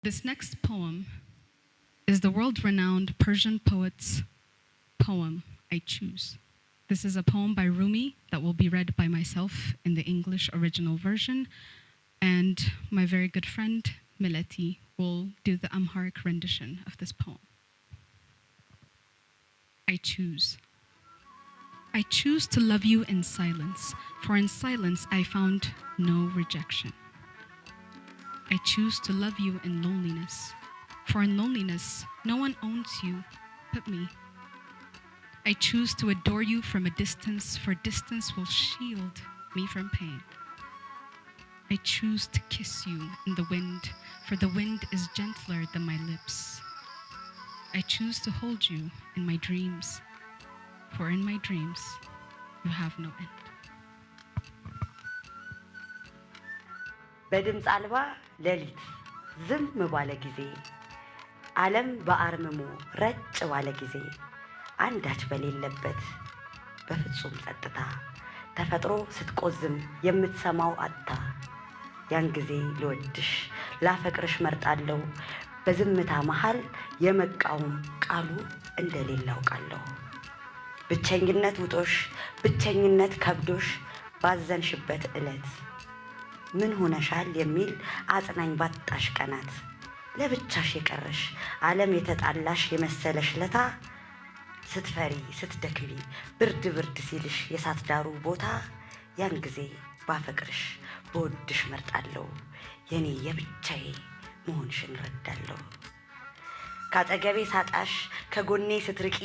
This next poem is the world-renowned Persian poet's poem, I Choose. This is a poem by Rumi that will be read by myself in the English original version, and my very good friend, Mileti, will do the Amharic rendition of this poem. I choose. I choose to love you in silence, for in silence I found no rejection. I choose to love you in loneliness, for in loneliness no one owns you but me. I choose to adore you from a distance, for distance will shield me from pain. I choose to kiss you in the wind, for the wind is gentler than my lips. I choose to hold you in my dreams, for in my dreams you have no end. በድምፅ አልባ ሌሊት ዝም ባለ ጊዜ ዓለም በአርምሞ ረጭ ባለ ጊዜ አንዳች በሌለበት በፍጹም ጸጥታ ተፈጥሮ ስትቆዝም የምትሰማው አጣ ያን ጊዜ ልወድሽ ላፈቅርሽ መርጣለሁ በዝምታ መሃል የመቃወም ቃሉ እንደሌለ አውቃለሁ ብቸኝነት ውጦሽ ብቸኝነት ከብዶሽ ባዘንሽበት ዕለት ምን ሆነሻል የሚል አጽናኝ ባጣሽ ቀናት ለብቻሽ የቀረሽ ዓለም የተጣላሽ የመሰለሽ ለታ ስትፈሪ ስትደክሚ ብርድ ብርድ ሲልሽ የሳት ዳሩ ቦታ ያን ጊዜ ባፈቅርሽ በወድሽ መርጣለሁ የኔ የብቻዬ መሆንሽን ረዳለሁ ካጠገቤ ሳጣሽ ከጎኔ ስትርቂ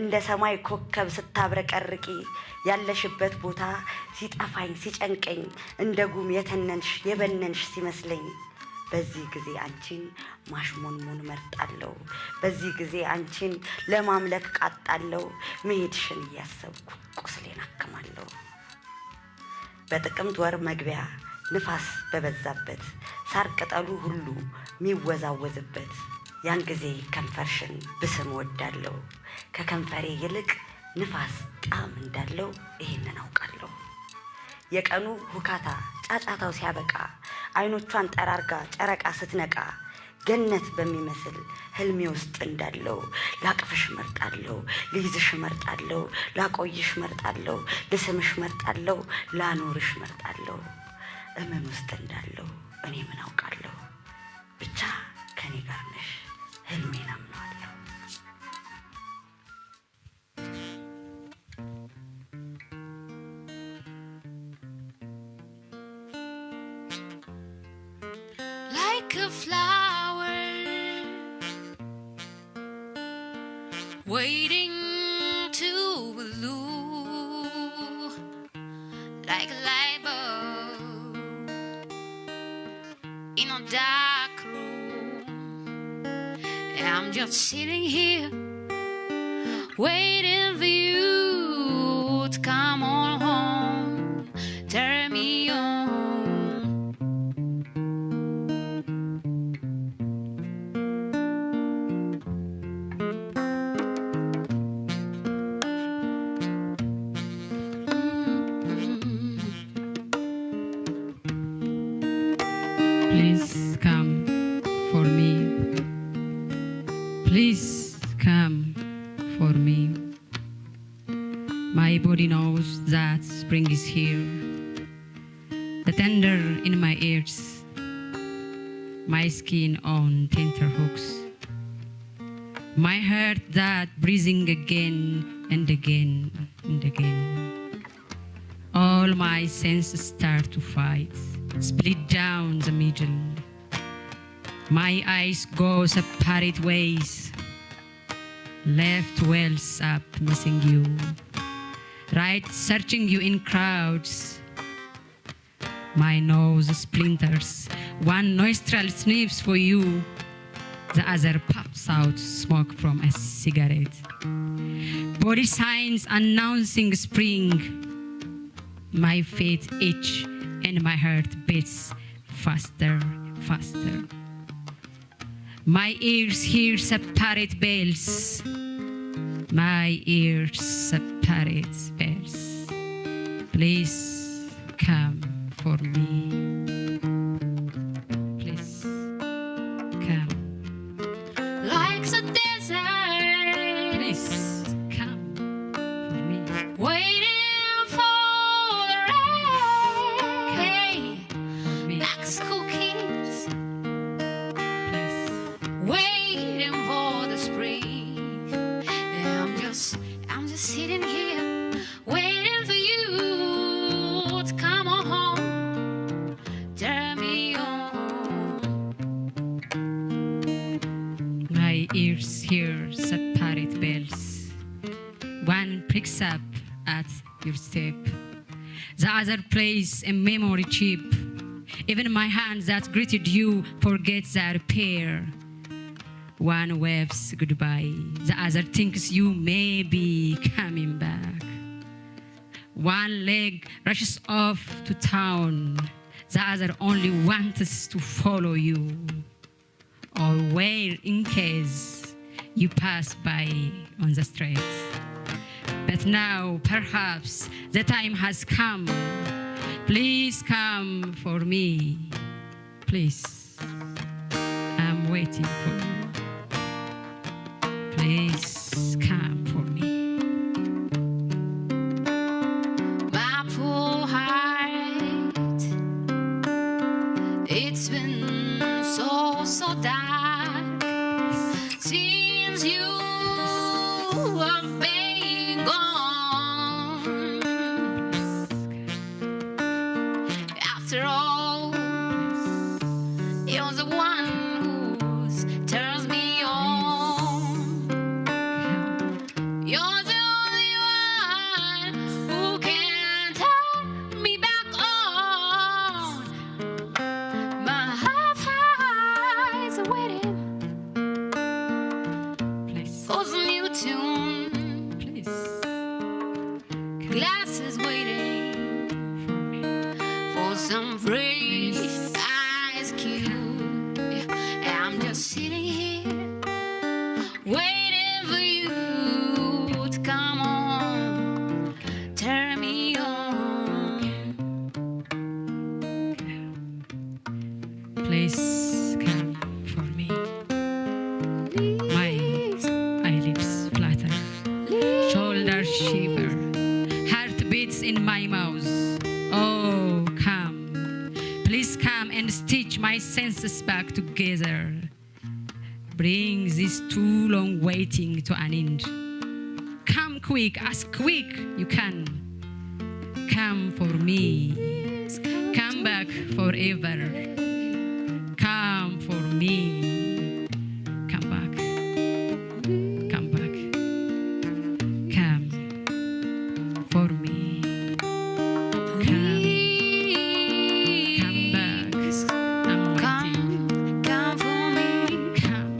እንደ ሰማይ ኮከብ ስታብረቀርቂ ያለሽበት ቦታ ሲጠፋኝ ሲጨንቀኝ እንደ ጉም የተነንሽ የበነንሽ ሲመስለኝ በዚህ ጊዜ አንቺን ማሽሞንሞን መርጣለሁ በዚህ ጊዜ አንቺን ለማምለክ ቃጣለሁ መሄድሽን እያሰብኩ ቁስሌን አከማለሁ በጥቅምት ወር መግቢያ ንፋስ በበዛበት ሳር ቅጠሉ ሁሉ ሚወዛወዝበት ያን ጊዜ ከንፈርሽን ብስም ወዳለሁ ከከንፈሬ ይልቅ ንፋስ ጣም እንዳለው ይሄንን አውቃለሁ የቀኑ ሁካታ ጫጫታው ሲያበቃ አይኖቿን ጠራርጋ ጨረቃ ስትነቃ ገነት በሚመስል ህልሜ ውስጥ እንዳለው ላቅፍሽ መርጣለሁ ልይዝሽ መርጣለሁ ላቆይሽ መርጣለሁ ልስምሽ መርጣለሁ ላኖርሽ መርጣለሁ እመን ውስጥ እንዳለው እኔ ምን አውቃለሁ ብቻ ከኔ ጋር ነሽ ህልሜን አምናለሁ Like a flower waiting to bloom, like a light bulb in a dark room. I'm just sitting here waiting for you to come on home, turn me on. Please come for me. Please come for me. My body knows that spring is here. The tender in my ears. My skin on tender hooks. My heart that breathing again and again and again. All my senses start to fight. Split down the middle. My eyes go separate ways. Left wells up missing you. Right searching you in crowds. My nose splinters. One nostril sniffs for you. The other puffs out smoke from a cigarette. Body signs announcing spring. My feet itch and my heart beats faster, faster. My ears hear separate bells. My ears separate bells. Please come for me. Please come. ears hear separate bells. One pricks up at your step. The other plays a memory chip. Even my hand that greeted you forgets their pair. One waves goodbye. The other thinks you may be coming back. One leg rushes off to town. The other only wants to follow you. Or wait in case you pass by on the street. But now, perhaps, the time has come. Please come for me. Please, I'm waiting for you. Please come for me. My poor heart, it's been so dark since you have been gone. After all, you're the one who turns me on. You're the only one who can turn me back on. My half eyes are waiting Please, for some new tune. please, Glasses waiting for me. for some fresh ice cube. I'm just sitting here waiting for you to come on, turn me on. Please come for me. My eyelids flutter, shoulders shiver, heart beats in my mouth. Oh, come. Please come and stitch my senses back together. Bring this too long waiting to an end. Come quick, as quick you can. Come for me. Come back forever. Come for me. Come back. Come back. Come for me. Come. Come back. I'm waiting. Come for me. Come.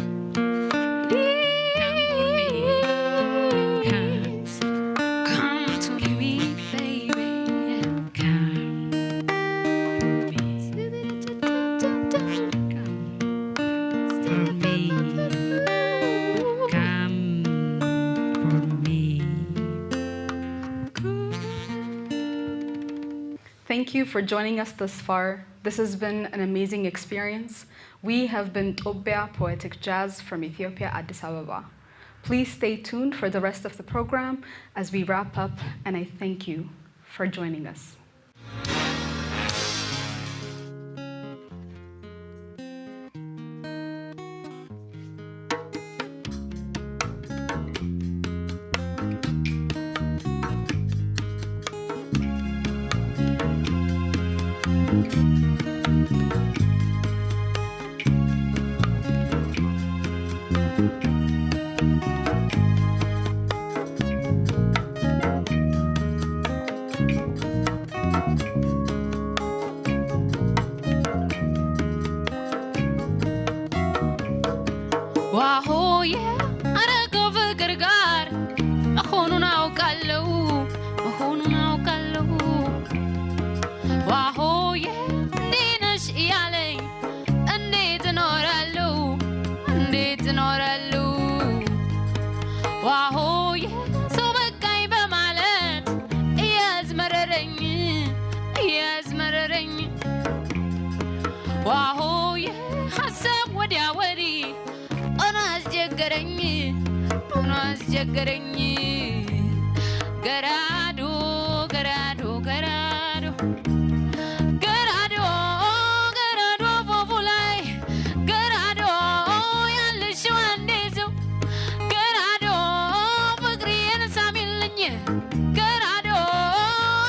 Come for me. Come. Come to me, baby. Come for me. For me. Come for me. Thank you for joining us thus far. This has been an amazing experience. We have been Tobiya Poetic Jazz from Ethiopia, Addis Ababa. Please stay tuned for the rest of the program as we wrap up, and I thank you for joining us. ዋሆዬ አረገው ፍቅር ጋር መሆኑን አውቃለሁ መሆኑን አውቃለሁ ዋሆዬ እንዲህ ነሽ እያለኝ እንዴት እኖራለሁ እንዴት እኖራለሁ ዋሆዬ ሰው በቃኝ በማለት እያዝመረረኝ እያዝመረረኝ ዋሆዬ ሀሳብ ወዲያ ወዲህ ሆኖ አስቸገረኝ ገራዶ ገራዶ ገራዶ ገራዶ ገራዶ ፎፉ ላይ ገራዶ ያለሽው አንዴ ሰው ገራዶ ፍቅሬን ሳሚልኝ ገራዶ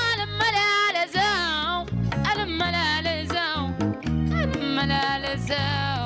አልመላለሰው አልመላለሰው አልመላለሰው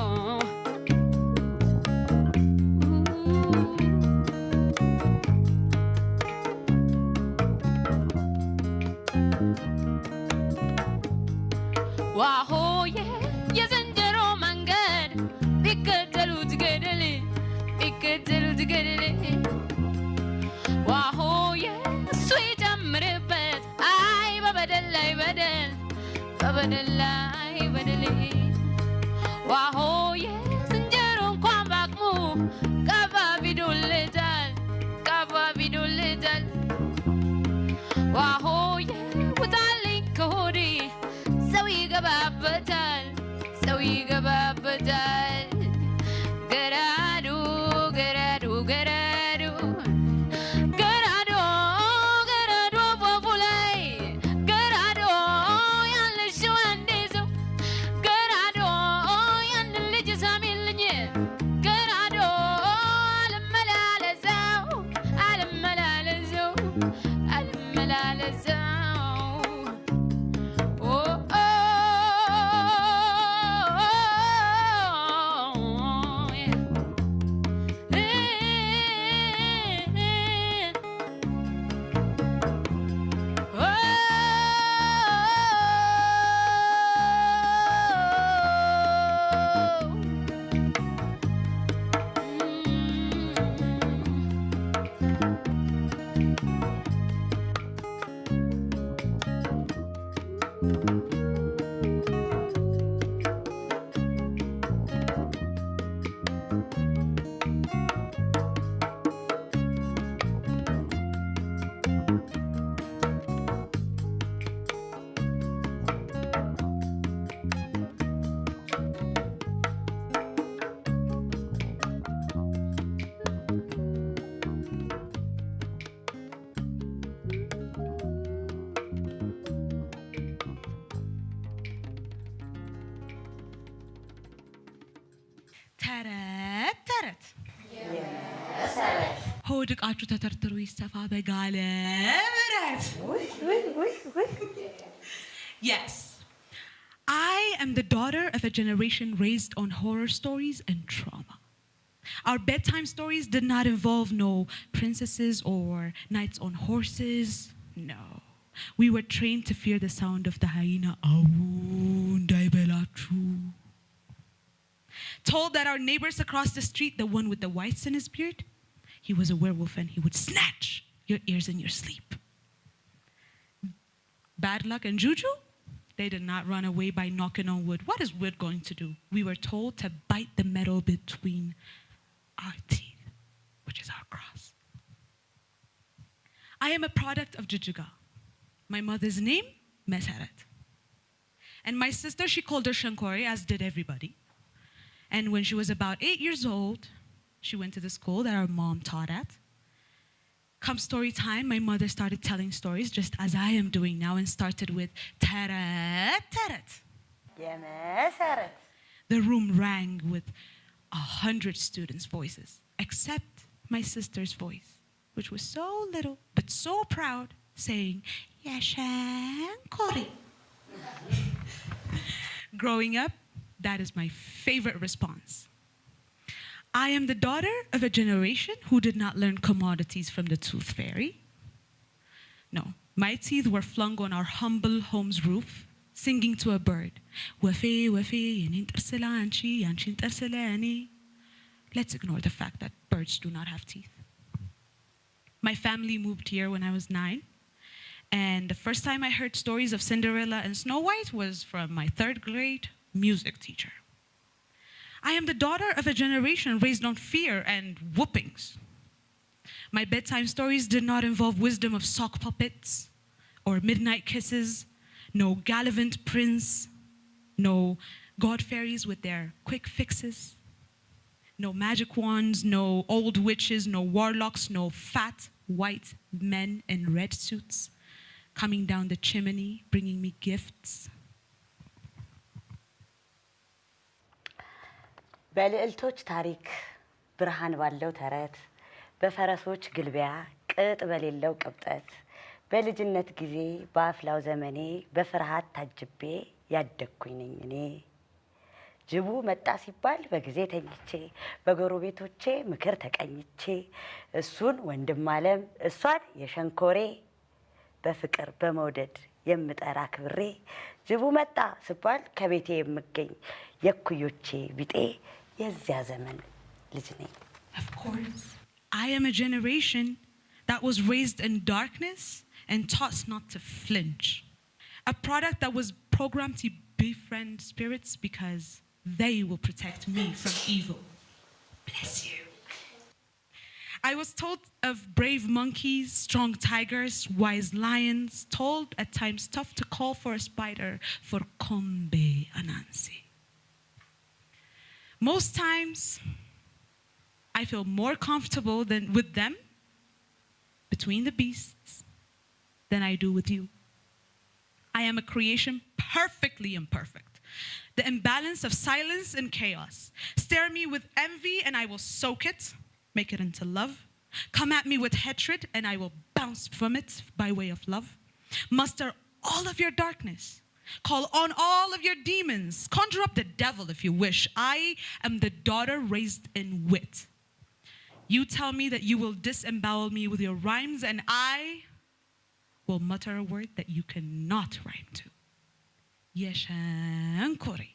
የመሰረት ሆድቃችሁ ተተርትሮ ይሰፋ በጋለ ብረት Yes. I am the daughter of a generation raised on horror stories and trauma. Our bedtime stories did not involve no princesses or knights on horses. No. We were trained to fear the sound of the hyena. Told that our neighbors across the street, the one with the whites in his beard, he was a werewolf and he would snatch your ears in your sleep. Bad luck and juju? They did not run away by knocking on wood. What is wood going to do? We were told to bite the metal between our teeth, which is our cross. I am a product of Jijiga. My mother's name, Meseret. And my sister, she called her Shankori, as did everybody. And when she was about 8 years old, she went to the school that our mom taught at. Come story time, my mother started telling stories just as I am doing now and started with Teret, Teret. የመሰረት The room rang with 100 students' voices, except my sister's voice, which was so little but so proud, saying, Yashankori. Growing up, that is my favorite response. I am the daughter of a generation who did not learn commodities from the tooth fairy. No, my teeth were flung on our humble home's roof, singing to a bird. Wafe, wafe, yanin tarsila anchi, yanchin tarsila ani. Let's ignore the fact that birds do not have teeth. My family moved here when I was 9. And the first time I heard stories of Cinderella and Snow White was from my 3rd grade music teacher. I am the daughter of a generation raised on fear and whoopings. My bedtime stories did not involve wisdom of sock puppets or midnight kisses, no gallivant prince, no god fairies with their quick fixes, no magic wands, no old witches, no warlocks, no fat white men in red suits coming down the chimney bringing me gifts. በልዕልቶች ታሪክ ብርሃን ባለው ተረት በፈረሶች ግልቢያ ቅጥ በሌለው ቅብጠት በልጅነት ጊዜ በአፍላው ዘመኔ በፍርሃት ታጅቤ ያደግኩኝ ነኝ እኔ ጅቡ መጣ ሲባል በጊዜ ተኝቼ በጎረቤቶቼ ምክር ተቀኝቼ እሱን ወንድም አለም እሷን የሸንኮሬ በፍቅር በመውደድ የምጠራ ክብሬ ጅቡ መጣ ሲባል ከቤቴ የምገኝ የኩዮቼ ቢጤ የዚያ ዘመን ልጅ ነኝ Of course, I am a generation that was raised in darkness and taught not to flinch. A product that was programmed to befriend spirits because they will protect me from evil. Bless you. I was told of brave monkeys, strong tigers, wise lions, told at times tough to call for a spider for Kombe Anansi. Most times, I feel more comfortable with them, between the beasts, than I do with you. I am a creation perfectly imperfect. The imbalance of silence and chaos. Stare me with envy and I will soak it, make it into love. Come at me with hatred and I will bounce from it by way of love. Muster all of your darkness. Call on all of your demons. Conjure up the devil if you wish. I am the daughter raised in wit. You tell me that you will disembowel me with your rhymes and I will mutter a word that you cannot rhyme to. Yeshankori.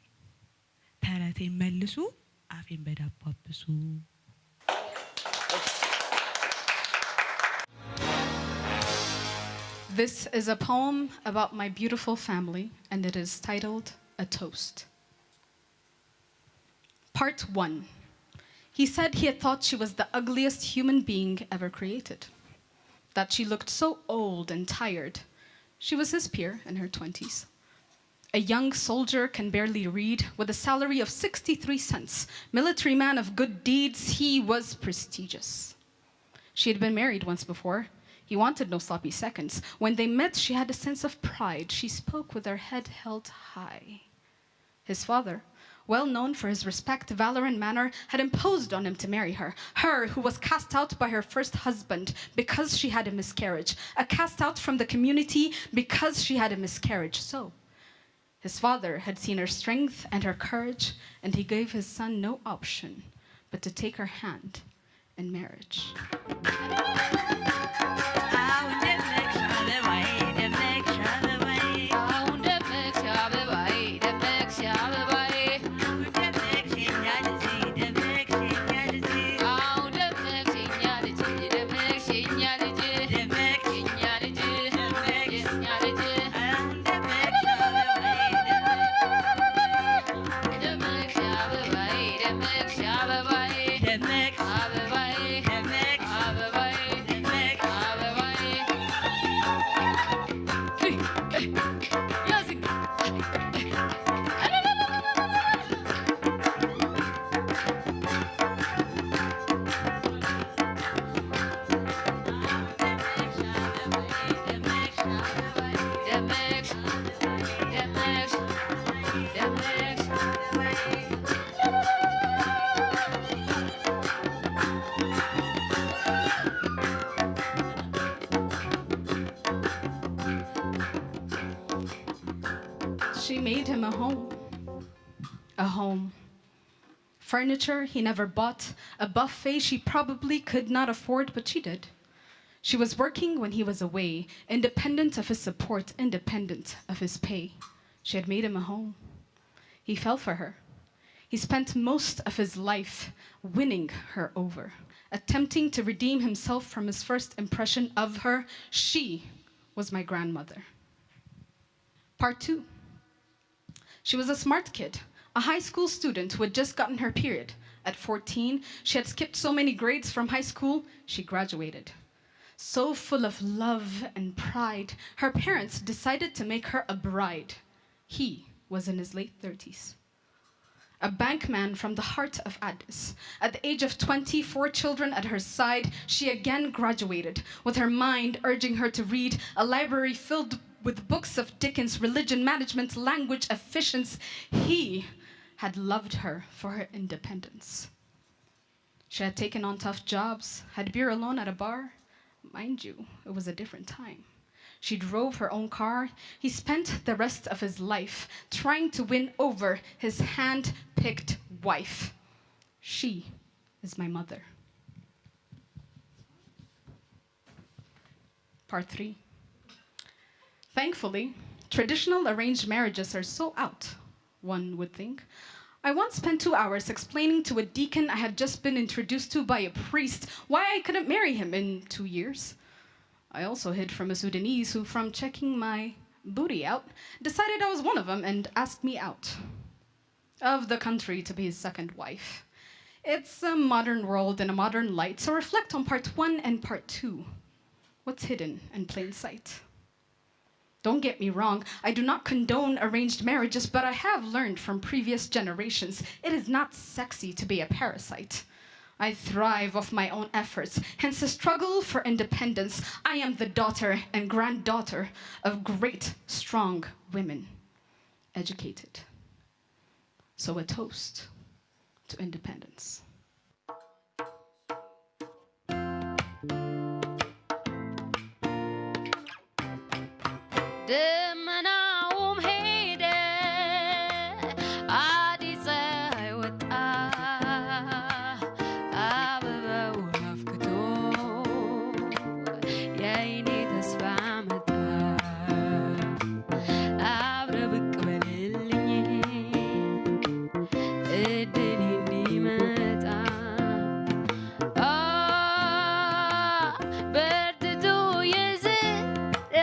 Tarate mellisu, afin bedapapisu. This is a poem about my beautiful family, and it is titled A Toast. Part 1. He said he had thought she was the ugliest human being ever created, that she looked so old and tired. She was his peer in her 20s. A young soldier can barely read, with a salary of 63 cents. Military man of good deeds, he was prestigious. She had been married once before. He wanted no sloppy seconds. When they met, she had a sense of pride. She spoke with her head held high. His father well known for his respect, valor, and manner, had imposed on him to marry her. Her who was cast out by her first husband because she had a miscarriage. A cast out from the community because she had a miscarriage. So, his father had seen her strength and her courage, and he gave his son no option but to take her hand in marriage. She made him a home. A home. Furniture he never bought, a buffet she probably could not afford, but she did. She was working when he was away, independent of his support, independent of his pay. She had made him a home. He fell for her. He spent most of his life winning her over, attempting to redeem himself from his first impression of her. She was my grandmother. Part 2. She was a smart kid, a high school student who had just gotten her period. At 14, she had skipped so many grades from high school, she graduated. So full of love and pride, her parents decided to make her a bride. He was in his late 30s. A bankman from the heart of Addis. At the age of 20, 4 children at her side, she again graduated, with her mind urging her to read, a library filled with books of Dickens, religion, management, language, efficiency. He had loved her for her independence. She had taken on tough jobs, had beer alone at a bar. Mind you, it was a different time. She drove her own car. He spent the rest of his life trying to win over his hand-picked wife. She is my mother. Part 3. Thankfully, traditional arranged marriages are so out, one would think. I once spent 2 hours explaining to a deacon I had just been introduced to by a priest why I couldn't marry him in 2 years. I also hid from a Sudanese who, from checking my booty out, decided I was one of them and asked me out of the country to be his second wife. It's a modern world in a modern light, so reflect on part 1 and part 2. What's hidden in plain sight? Don't get me wrong, I do not condone arranged marriages, but I have learned from previous generations it is not sexy to be a parasite. I thrive off my own efforts, hence the struggle for independence. I am the daughter and granddaughter of great, strong women, educated. So a toast to independence. ደመናውም ሄደ አዲስ ፀሐይ ወጣ አበባው አፍክቶ የዓይኔ ተስፋ መጣ አብረ ብቅ በልልኝ እድል እንዲመጣ በርትቶ የዘራ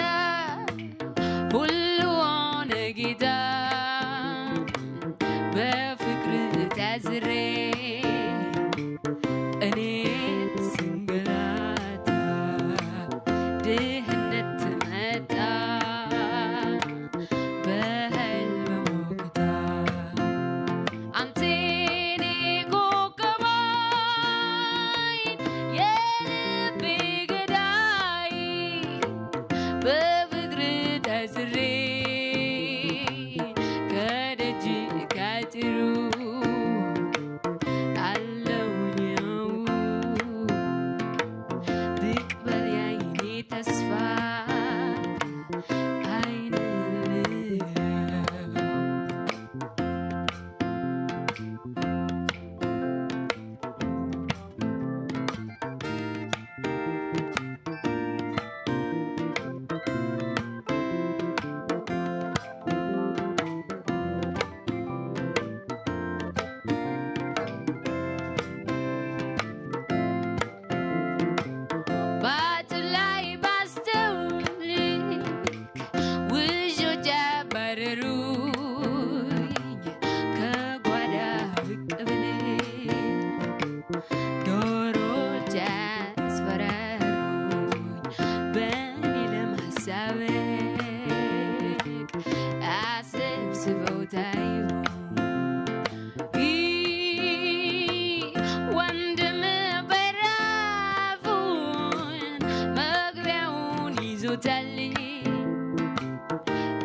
ሞተልኝ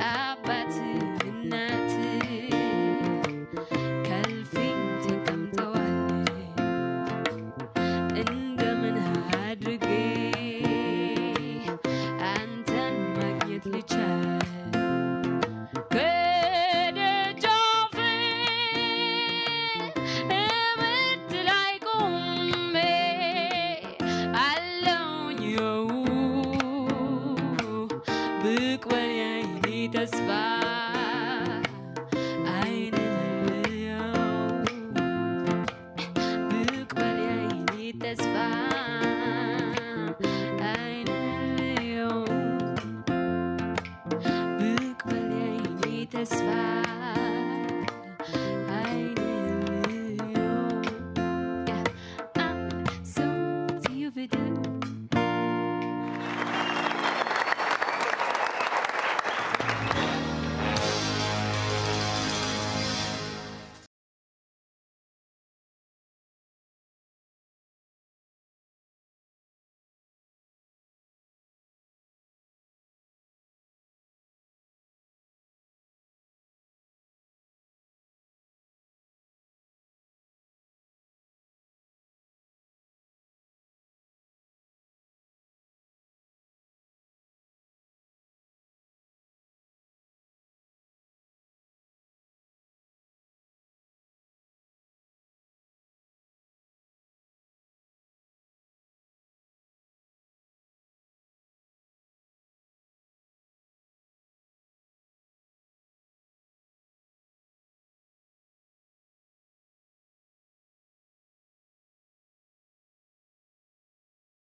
አባት እናት ከልፊኝ ተቀምጠዋል እንደምን አድርጌ አንተን ማግኘት ልቻል ከደጃፍ እምት ላይ ቆሜ አለሁኝ የው ብቅ በል የዓይኔ ተስፋ ዓይንህን ልየው ብቅ በል የዓይኔ ተስፋ